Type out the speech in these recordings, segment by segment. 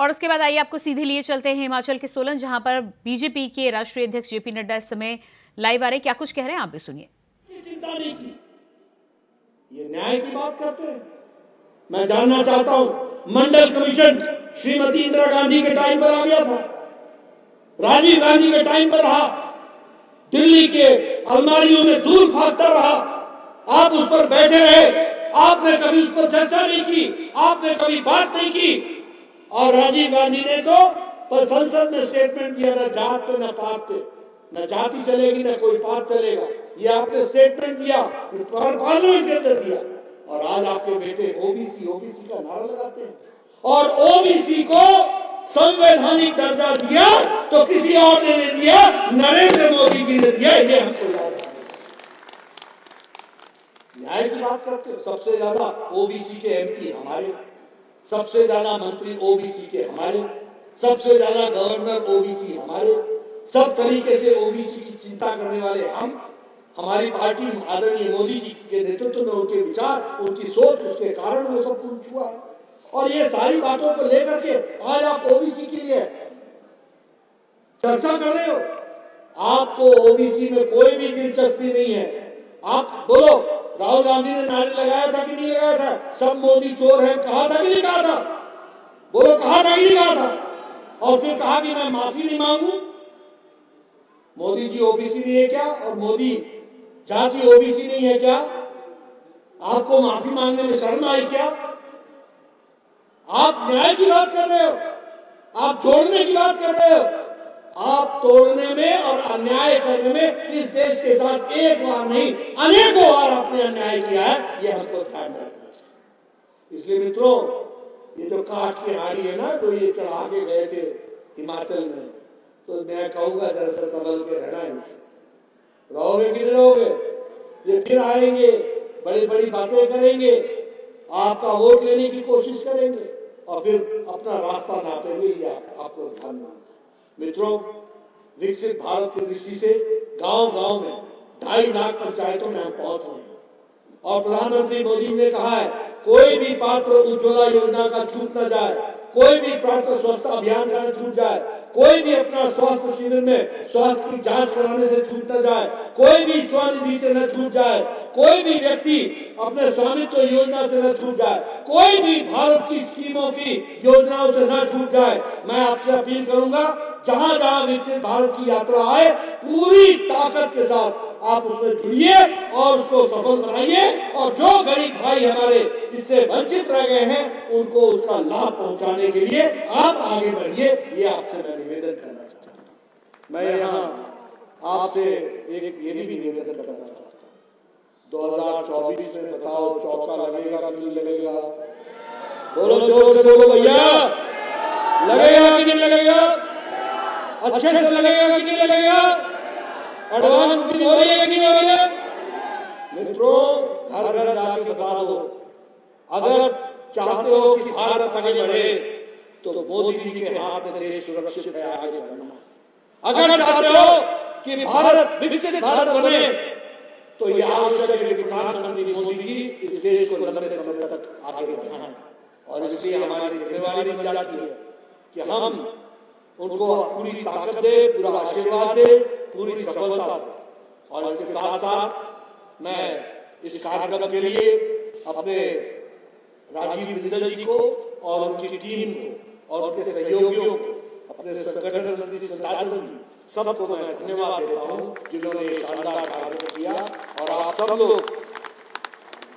और उसके बाद आइए आपको सीधे लिए चलते हैं हिमाचल के सोलन, जहां पर बीजेपी के राष्ट्रीय अध्यक्ष जेपी नड्डा इस समय लाइव आ रहे, क्या कुछ कह रहे हैं आप भी सुनिए। चिंता नहीं की, ये न्याय की बात करते हैं। मैं जानना चाहता हूं, मंडल कमीशन श्रीमती इंदिरा गांधी के टाइम पर आ गया था, राजीव गांधी के टाइम पर रहा, दिल्ली के अलमारियों में दूर भागता रहा, आप उस पर बैठे रहे, आपने कभी उस पर चर्चा नहीं की, आपने कभी बात नहीं की। और राजीव गांधी ने तो संसद में स्टेटमेंट दिया, न जात पे न पात पे, न जाति चलेगी न कोई पात चलेगा, ये आपने स्टेटमेंट दिया, पार्लियामेंट के अंदर दिया। और आज आपके बेटे ओबीसी ओबीसी का नारा लगाते हैं, और ओबीसी को संवैधानिक दर्जा दिया तो किसी और ने नहीं दिया, नरेंद्र मोदी जी ने दिया। ये हमको याद है। न्याय की बात करते हो, सबसे ज्यादा ओबीसी के एमपी हमारे, सबसे ज्यादा मंत्री ओबीसी के हमारे, सबसे ज्यादा गवर्नर ओबीसी हमारे, सब तरीके से ओबीसी की चिंता करने वाले हम। हमारी पार्टी आदरणीय मोदी जी के नेतृत्व में उनके विचार, उनकी सोच, उसके कारण वो सब कुछ हुआ है। और ये सारी बातों को लेकर के आज आप ओबीसी के लिए चर्चा कर रहे हो। आपको ओबीसी में कोई भी दिलचस्पी नहीं है। आप बोलो, राहुल गांधी ने नारे लगाया था कि नहीं लगाया था, सब मोदी चोर है, कहा था कि नहीं कहा था? बोलो, कहा था कि नहीं कहा था? और फिर कहा कि मैं माफी नहीं मांगू। मोदी जी ओबीसी नहीं है क्या? और मोदी जाति ओबीसी नहीं है क्या? आपको माफी मांगने में शर्म आई क्या? आप न्याय की बात कर रहे हो, आप जोड़ने की बात कर रहे हो। आप तोड़ने में और अन्याय करने में इस देश के साथ एक बार नहीं अनेकों बार आपने अन्याय किया है, ये हमको ध्यान रखना चाहिए। इसलिए मित्रों, ये जो काठ की हाड़ी है ना, तो ये चढ़ा के गए थे हिमाचल में, तो मैं कहूंगा जरा सा संभल के रहना इनसे। रहोगे कि नहीं रहोगे? ये फिर आएंगे, बड़ी बड़ी बातें करेंगे, आपका वोट लेने की कोशिश करेंगे और फिर अपना रास्ता नापेंगे। ये आपको ध्यान में। मित्रों, विकसित भारत की दृष्टि से गांव-गांव में 2.5 लाख पंचायतों में हम पहुंच रहे हैं। और प्रधानमंत्री मोदी ने कहा है, कोई भी पात्र उज्ज्वला योजना का छूट न जाए, कोई भी पात्र स्वच्छता अभियान का न छूट जाए, कोई भी अपना स्वास्थ्य शिविर में स्वास्थ्य की जांच कराने से छूट न जाए, कोई भी स्वनिधि से न छूट जाए, कोई भी व्यक्ति अपने स्वामित्व योजना से न छूट जाए, कोई भी भारत की स्कीमों की योजनाओं से न छूट जाए। मैं आपसे अपील करूंगा, जहां जहां विकसित भारत की यात्रा आए, पूरी ताकत के साथ आप उसमें जुड़िए और उसको सफल बनाइए। और जो गरीब भाई हमारे इससे वंचित रह गए हैं, उनको उसका लाभ पहुंचाने के लिए आप आगे बढ़िए। ये आपसे मैं निवेदन करना चाहता हूं। मैं यहाँ आपसे एक ये भी निवेदन करना चाहता हूँ, 2024 में बताओ, चौका लगेगा कि नहीं लगेगा? बोलो, जोर से बोलो भैया, लगेगा कि नहीं लगेगा? अच्छे से लगेगा कि नहीं लगेगा? एडवांस बुकिंग हो रही है कि नहीं हो रही है? मित्रों, घर घर जाके बता दो, अगर चाहते हो कि भारत आगे बढ़े तो मोदी जी के हाथ में देश सुरक्षित है, आगे बढ़ना। अगर चाहते हो कि भारत विकसित भारत बने तो यह आवश्यक है कि प्रधानमंत्री मोदी जी इस देश को लंबे समय तक आगे बढ़ाएं। और इसलिए हमारी जिम्मेवारी बन जाती है कि हम उनको पूरी ताकत दे, पूरा आशीर्वाद दे, पूरी सफलता दे। और इसके साथ साथ मैं इस कार्यक्रम के लिए अपने राजीव बिंदल जी को और उनकी टीम को और उनके सहयोगियों को, अपने संगठन मंत्री साजन जी, सबको मैं धन्यवाद देता हूँ जिन्होंने शानदार कार्यक्रम किया। और आप सब लोग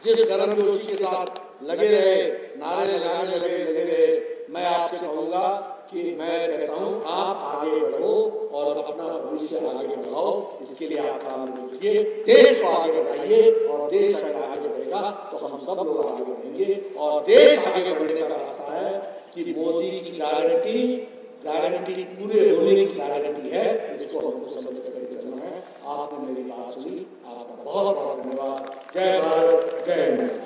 जिस गर्मजोशी के साथ लगे रहे, नारे लगाने लगे रहे, मैं आपसे कहूंगा कि मैं कहता हूं, आप आगे बढ़ो और अपना भविष्य आगे बढ़ाओ। इसके लिए आप काम कीजिए, देश को आगे बढ़ाइए। और देश अगर आगे बढ़ेगा तो हम सब लोग आगे बढ़ेंगे। और देश आगे बढ़ने का रास्ता है कि मोदी की गारंटी पूरे होने की गारंटी है। इसको हमको समझ करके चलना है। आपने मेरी बात सुनी, आपका बहुत बहुत धन्यवाद। जय भारत, जय हिंद।